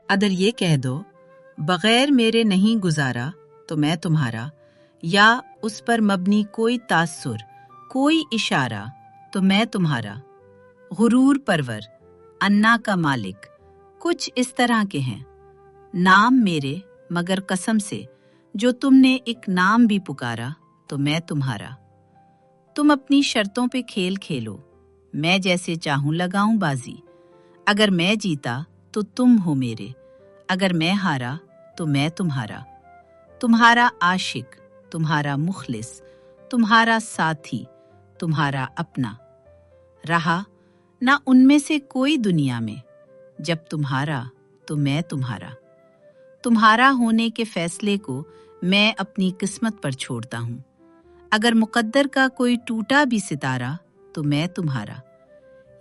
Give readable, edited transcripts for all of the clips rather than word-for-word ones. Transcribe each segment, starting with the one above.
Other یہ کہہ دو بغیر میرے نہیں گزارا تو میں تمہارا، یا اس پر مبنی کوئی تاثر، کوئی اشارہ تو میں تمہارا۔ غرور پرور، انا کا مالک، کچھ اس طرح کے ہیں۔ نام میرے مگر قسم سے جو تم نے ایک نام بھی پکارا تو میں تمہارا۔ تم اپنی شرطوں پہ کھیل کھیلو، میں جیسے چاہوں لگاؤں بازی۔ اگر میں جیتا تو تم ہو میرے، اگر میں ہارا تو میں تمہارا۔ تمہارا عاشق، تمہارا مخلص، تمہارا ساتھی، تمہارا اپنا۔ رہا نہ ان میں سے کوئی دنیا میں، جب تمہارا تو میں تمہارا۔ تمہارا ہونے کے فیصلے کو میں اپنی قسمت پر چھوڑتا ہوں۔ اگر مقدر کا کوئی ٹوٹا بھی ستارہ تو میں تمہارا۔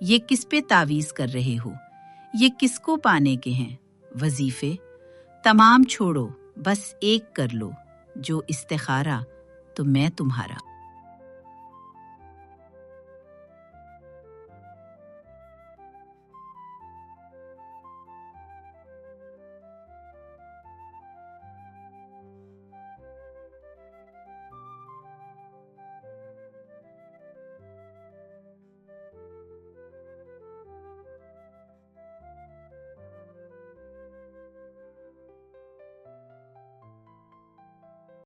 یہ کس پہ تعویذ کر رہے ہو؟ یہ کس کو پانے کے ہیں وظیفے؟ تمام چھوڑو بس ایک کر لو، جو استخارہ تو میں تمہارا۔